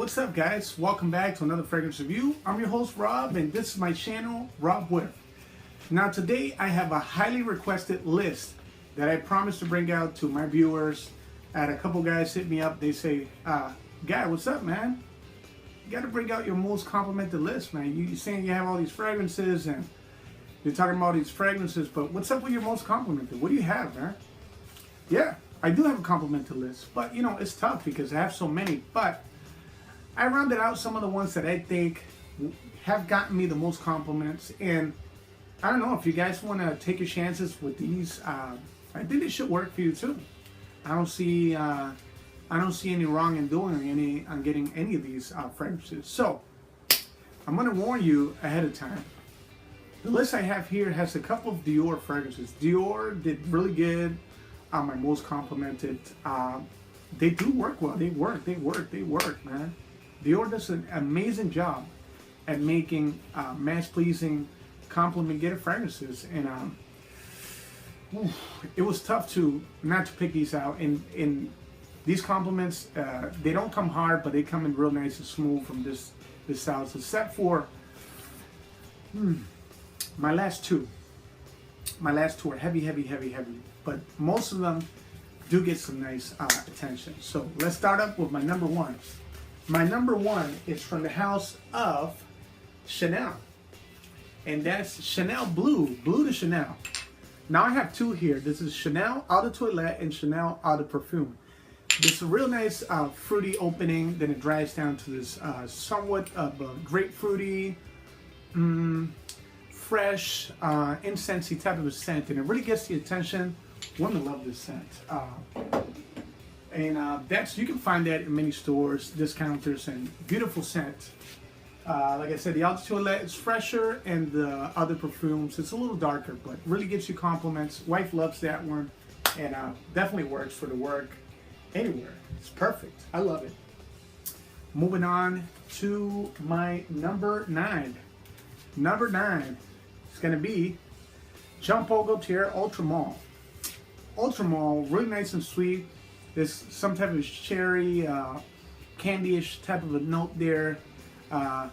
what's up guys? Welcome back to another fragrance review. I'm your host Rob and this is my channel, Rob With. Now today I have a highly requested list that I promised to bring out to my viewers. I had a couple guys hit me up, they say, Guy, what's up man? You gotta bring out your most complimented list, man. You're saying you have all these fragrances and you're talking about these fragrances, but what's up with your most complimented? What do you have, man? Yeah, I do have a complimented list, but you know, it's tough because I have so many, but I rounded out some of the ones that I think have gotten me the most compliments, and I don't know if you guys want to take your chances with these. I think it should work for you too. I don't see any wrong in getting any of these fragrances. So I'm gonna warn you ahead of time. The list I have here has a couple of Dior fragrances. Dior did really good on my most complimented. They do work well. They work, man. Dior does an amazing job at making mass-pleasing, compliment-getting fragrances, and it was tough to not to pick these out. In these compliments, they don't come hard, but they come in real nice and smooth from this house. Except for my last two. My last two are heavy, but most of them do get some nice attention. So let's start up with my number one. My number one is from the house of Chanel, and that's Chanel Bleu de Chanel. Now I have two here. This is Chanel Eau de Toilette and Chanel Eau de Parfum. This is a real nice fruity opening, then it dries down to this somewhat of a grapefruity, fresh, incensey type of a scent, and it really gets the attention. Women love this scent. And you can find that in many stores, discounters, and beautiful scent. Like I said, the Eau de Toilette is fresher, and the other perfumes, it's a little darker, but really gives you compliments. Wife loves that one, and definitely works for the work anywhere. It's perfect. I love it. Moving on to my number 9. Number 9 is going to be Jean Paul Gaultier Ultra Malt. Ultra Malt, really nice and sweet. There's some type of cherry, candy-ish type of a note there. A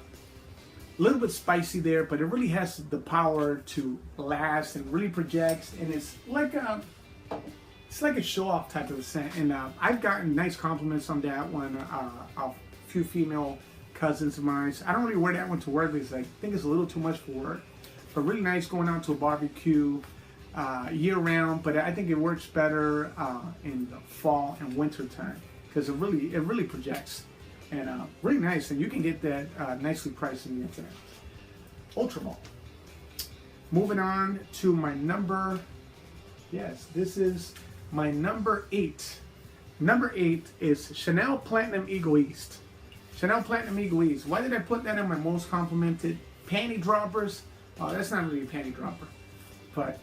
little bit spicy there, but it really has the power to last and really projects. And it's like a show-off type of scent. And I've gotten nice compliments on that one. A few female cousins of mine. I don't really wear that one to work because I think it's a little too much for work. But really nice going out to a barbecue. Year-round, but I think it works better in the fall and winter time because it really projects, and really nice, and you can get that nicely priced in the internet. Ultra Malt. Moving on to my number, this is my number 8. Number 8 is Chanel Platinum Égoïste. Chanel Platinum Égoïste. Why did I put that in my most complimented? Panty droppers. Oh, that's not really a panty dropper, but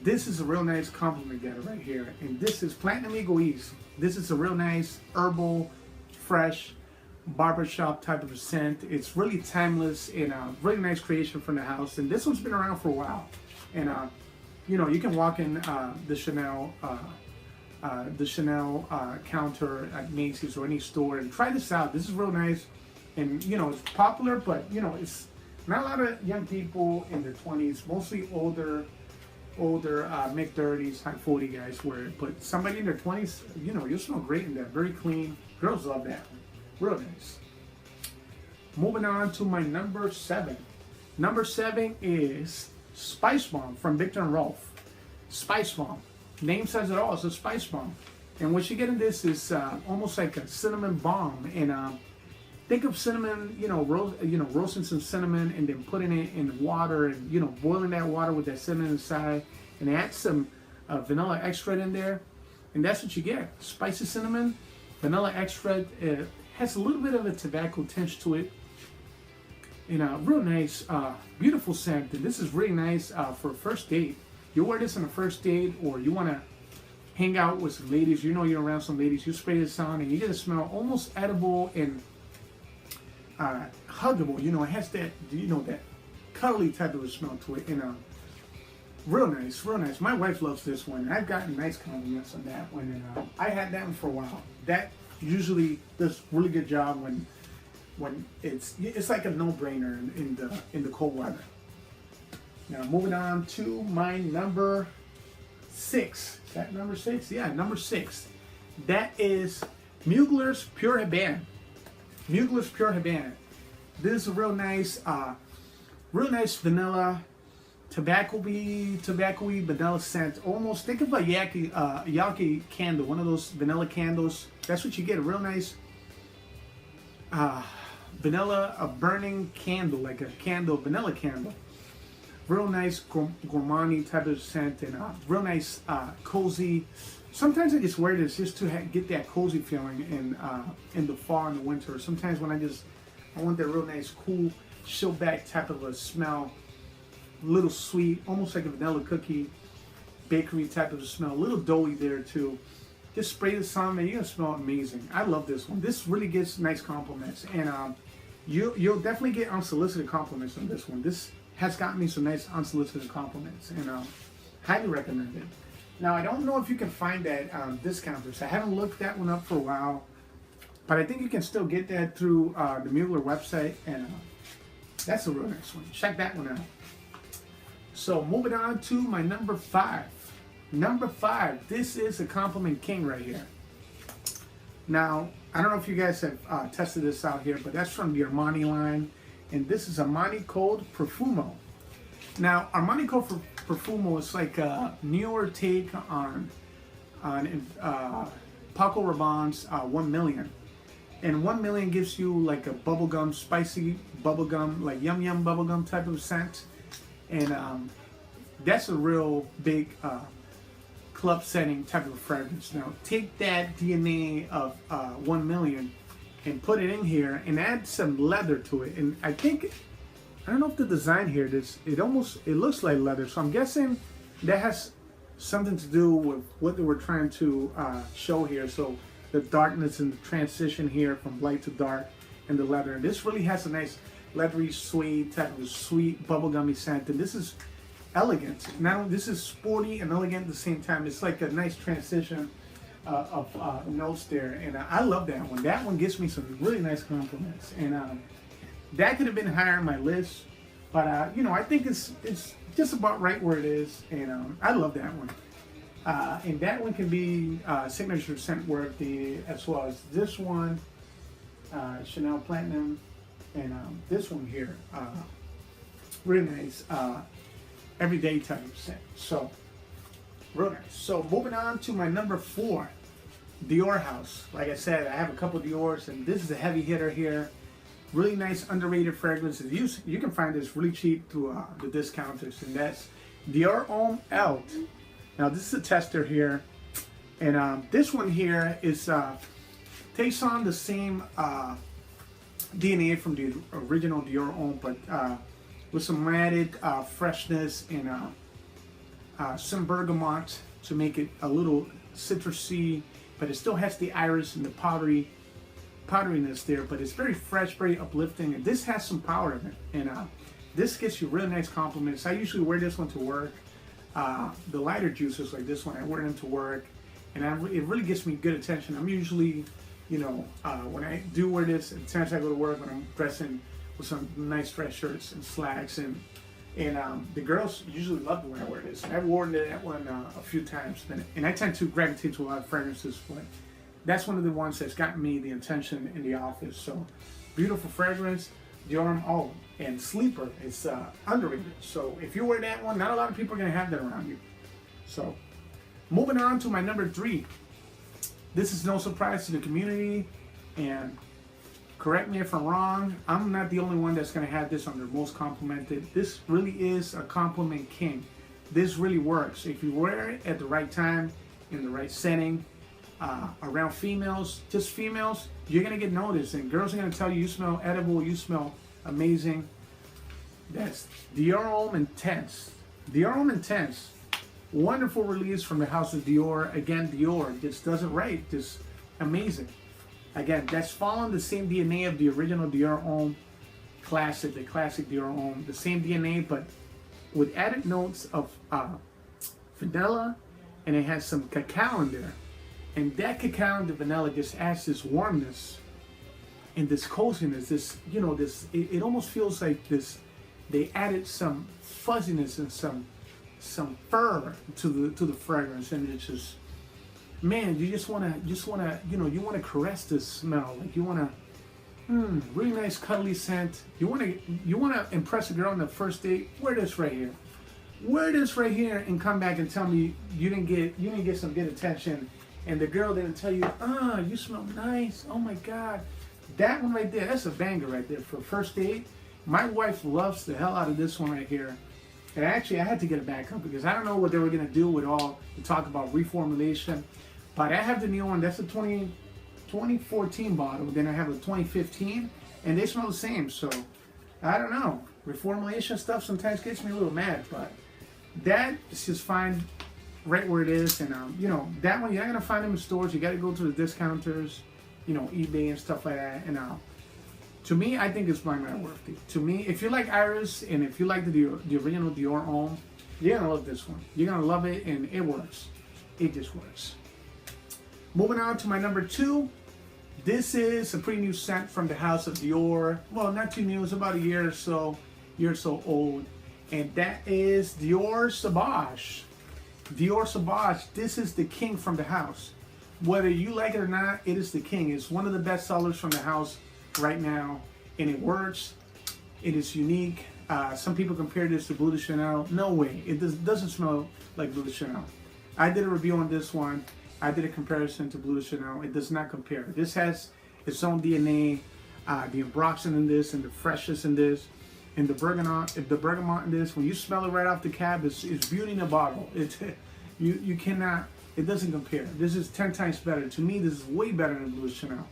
this is a real nice compliment getter right here. And this is Platinum Égoïste. This is a real nice herbal, fresh, barbershop type of a scent. It's really timeless and a really nice creation from the house. And this one's been around for a while. And you know, you can walk in the Chanel counter at Macy's or any store and try this out. This is real nice. And you know, it's popular, but you know, it's not a lot of young people in their 20s, mostly older mid-30s, high 40 guys wear it, but somebody in their 20s, you know, you'll smell great in that. Very clean. Girls love that one. Real nice. Moving on to my number 7. Number 7 is Spicebomb from Viktor&Rolf. Spicebomb. Name says it all. It's a spice bomb. And what you get in this is almost like a cinnamon bomb. And think of cinnamon, roasting some cinnamon and then putting it in water and, you know, boiling that water with that cinnamon inside and add some vanilla extract in there. And that's what you get. Spicy cinnamon, vanilla extract. It has a little bit of a tobacco tinge to it. And a real nice, beautiful scent. And this is really nice for a first date. You wear this on a first date, or you want to hang out with some ladies. You know you're around some ladies. You spray this on and you get a smell almost edible and huggable. You know, it has that, you know, that cuddly type of a smell to it. And real nice, real nice. My wife loves this one. I've gotten nice compliments on that one. And I had that one for a while. That usually does a really good job when when it's like a no-brainer in the cold weather. Now moving on to my number 6. Is that number 6? Yeah, number 6. That is Mugler's Pure Havane. Mugler's Pure Havane. This is a real nice vanilla, tobacco-y vanilla scent. Almost think of a Yaki candle, one of those vanilla candles. That's what you get. A real nice vanilla, a burning candle, like a candle, vanilla candle. Real nice gourmand type of scent, and real nice cozy. Sometimes I just wear this just to get that cozy feeling in the fall and the winter. Sometimes when I want that real nice, cool, chill back type of a smell, a little sweet, almost like a vanilla cookie, bakery type of a smell, a little doughy there too. Just spray this on, man, you're gonna smell amazing. I love this one. This really gets nice compliments, and you'll definitely get unsolicited compliments on this one. This has gotten me some nice unsolicited compliments, and highly recommend it. Now, I don't know if you can find that on discounters. I haven't looked that one up for a while, but I think you can still get that through the Mugler website, and that's a real nice one. Check that one out. So moving on to my number 5. Number 5, this is a compliment king right here. Now, I don't know if you guys have tested this out here, but that's from the Armani line, and this is Armani Code Profumo. Now, Armani Code Profumo is like a newer take on Paco Rabanne's 1 Million. And 1 Million gives you like a bubblegum, spicy bubblegum, like yum yum bubblegum type of scent. And that's a real big club setting type of fragrance. Now, take that DNA of 1 Million and put it in here and add some leather to it. And I don't know if the design here, it looks like leather. So I'm guessing that has something to do with what they were trying to show here. So the darkness and the transition here from light to dark and the leather. And this really has a nice leathery, suede type of sweet bubblegummy scent. And this is elegant. Now this is sporty and elegant at the same time. It's like a nice transition of notes there, and I love that one. That one gives me some really nice compliments, and that could have been higher on my list, but I think it's just about right where it is, and I love that one. And that one can be signature scent worthy, as well as this one, Chanel Platinum, and this one here, really nice, everyday type of scent. So real nice. So moving on to my number 4, Dior House. Like I said, I have a couple Dior's, and this is a heavy hitter here. Really nice, underrated fragrances. You can find this really cheap through the discounters, and that's Dior Homme Out. Now this is a tester here, and this one here is takes on the same DNA from the original Dior Homme, but with some added freshness and some bergamot to make it a little citrusy, but it still has the iris and the powderiness there, but it's very fresh, very uplifting, and this has some power in it, and this gets you really nice compliments. I usually wear this one to work. The lighter juices like this one, I wear them to work, and it really gets me good attention. I'm usually, when I do wear this, at times I go to work when I'm dressing with some nice fresh shirts and slacks, and the girls usually love it when I wear this. I've worn that one a few times, and I tend to gravitate to a lot of fragrances, but that's one of the ones that's gotten me the attention in the office. So, beautiful fragrance, Dior Homme, and sleeper. It's underrated. So if you wear that one, not a lot of people are gonna have that around you. So, moving on to my number 3. This is no surprise to the community, and correct me if I'm wrong, I'm not the only one that's going to have this on their most complimented. This really is a compliment king. This really works. If you wear it at the right time, in the right setting, around females, just females, you're going to get noticed. And girls are going to tell you, you smell edible, you smell amazing. That's Dior Homme Intense. Dior Homme Intense. Wonderful release from the house of Dior. Again, Dior just does it right. Just amazing. Again, that's following the same DNA of the original Dior Homme classic, the classic Dior Homme. The same DNA, but with added notes of vanilla, and it has some cacao in there. And that cacao and the vanilla just adds this warmness and this coziness, this, you know, this, it almost feels like this, they added some fuzziness and some fur to the fragrance, and it's just, man, you just wanna, you know, you wanna caress this smell, like you wanna, really nice cuddly scent. You wanna impress a girl on the first date. Wear this right here. Wear this right here, and come back and tell me you didn't get some good attention, and the girl didn't tell you, you smell nice. Oh my God, that one right there, that's a banger right there for first date. My wife loves the hell out of this one right here. And actually, I had to get it back up because I don't know what they were gonna do with all the talk about reformulation. But I have the new one. That's a 2014 bottle. Then I have a 2015, and they smell the same. So I don't know. Reformulation stuff sometimes gets me a little mad, but that is just fine right where it is. And you know, that one you're not gonna find them in stores. You got to go to the discounters, you know, eBay and stuff like that. And to me, I think it's blind man worthy. To me, if you like Iris and if you like the original Dior Homme, you're gonna love this one. You're gonna love it, and it works. It just works. Moving on to my number 2. This is a pretty new scent from the house of Dior. Well, not too new. It's about a year or so old, and that is Dior Sauvage. Dior Sauvage. This is the king from the house. Whether you like it or not, it is the king. It's one of the best sellers from the house right now, and it works. It is unique. Some people compare this to Bleu de Chanel. No way. It doesn't smell like Bleu de Chanel. I did a review on this one. I did a comparison to Bleu de Chanel. It does not compare. This has its own DNA. The ambroxan in this, and the freshness in this, and the bergamot in this. When you smell it right off the cab, it's beauty in a bottle. You cannot. It doesn't compare. This is 10 times better. To me, this is way better than Bleu de Chanel.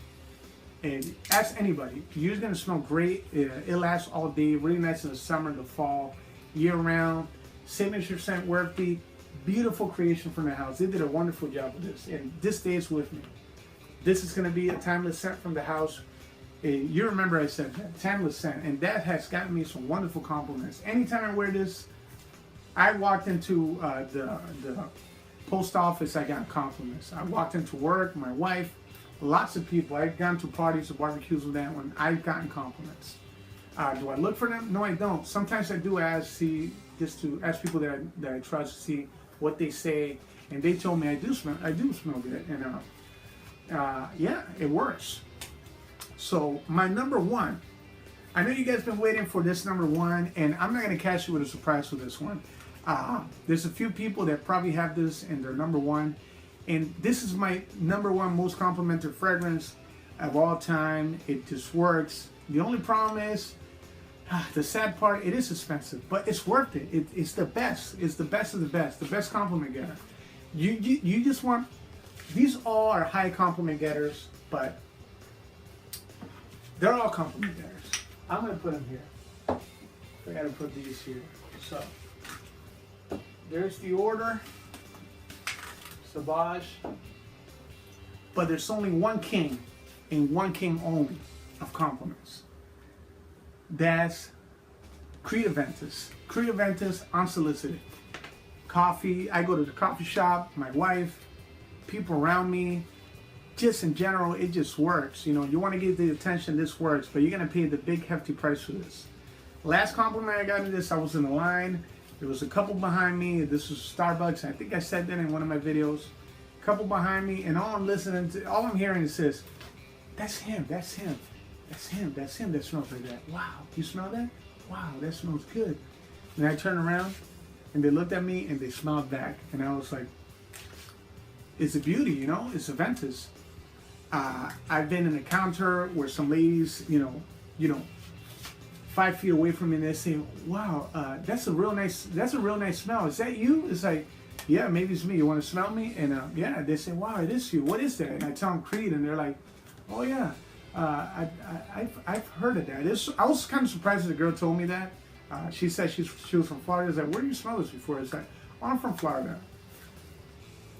And ask anybody, you're gonna smell great. It lasts all day. Really nice in the summer, the fall, year round. Signature scent worthy. Beautiful creation from the house. They did a wonderful job with this, and this stays with me. This is going to be a timeless scent from the house. And you remember I said that, timeless scent, and that has gotten me some wonderful compliments. Anytime I wear this, I walked into the post office, I got compliments. I walked into work, my wife, lots of people. I've gone to parties or barbecues with that one. I've gotten compliments. Do I look for them? No, I don't. Sometimes I do ask people that I trust to see what they say, and they told me I do smell good, and yeah, it works. So my number 1, I know you guys been waiting for this number 1, and I'm not gonna catch you with a surprise with this one. There's a few people that probably have this in their number 1, and this is my number 1 most complimented fragrance of all time. It just works. The only problem is, the sad part, it is expensive, but it's worth it. It's the best. It's the best of the best. The best compliment getter. You just want, these all are high compliment getters, but they're all compliment getters. I'm gonna put them here. I gotta put these here. So there's the order, Sauvage. But there's only one king, and one king only, of compliments. That's Creed Aventus. Creed Aventus, unsolicited. Coffee, I go to the coffee shop, my wife, people around me, just in general, it just works. You know, you want to get the attention, this works, but you're going to pay the big hefty price for this. Last compliment I got in this, I was in the line. There was a couple behind me. This was Starbucks. I think I said that in one of my videos. A couple behind me, and all I'm hearing is this, that's him, that's him. That's him that smells like that. Wow, you smell that? Wow, that smells good. And I turned around, and they looked at me, and they smelled back. And I was like, it's a beauty, you know? It's Aventus. I've been in a counter where some ladies, you know, 5 feet away from me, and they say, wow, that's a real nice smell. Is that you? It's like, yeah, maybe it's me. You want to smell me? And yeah, they say, wow, it is you. What is that? And I tell them Creed, and they're like, oh yeah. I've heard of that. I was kind of surprised that the girl told me that. She said she was from Florida. I was like, where did you smell this before? It's like, oh, I'm from Florida.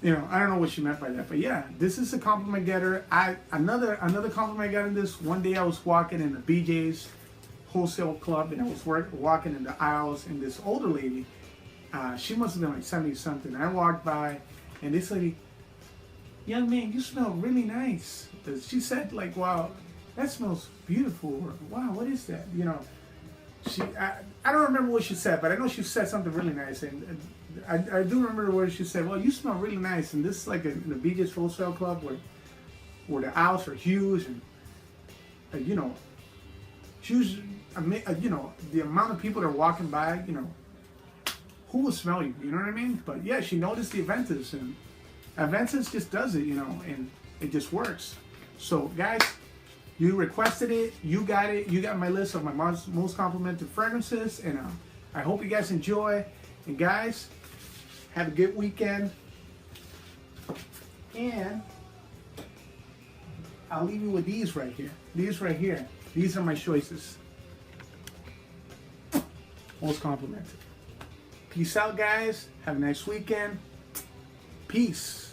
You know, I don't know what she meant by that, but yeah, this is a compliment getter. Another compliment I got in this. One day I was walking in the BJ's wholesale club, and I was walking in the aisles, and this older lady, she must have been like 70 something. I walked by, and this lady, young man, you smell really nice. She said, like, wow, that smells beautiful. Or, wow, what is that? You know, I don't remember what she said, but I know she said something really nice. And I do remember where she said, well, you smell really nice. And this is like in the biggest wholesale club where the aisles are huge and, you know, huge, you know, the amount of people that are walking by, you know, who will smell you? You know what I mean? But yeah, she noticed the Aventus, and Aventus just does it, you know, and it just works. So guys, you requested it, you got it, you got my list of my most complimented fragrances, and I hope you guys enjoy. And guys, have a good weekend, and I'll leave you with these right here. These right here. These are my choices. Most complimented. Peace out, guys. Have a nice weekend. Peace.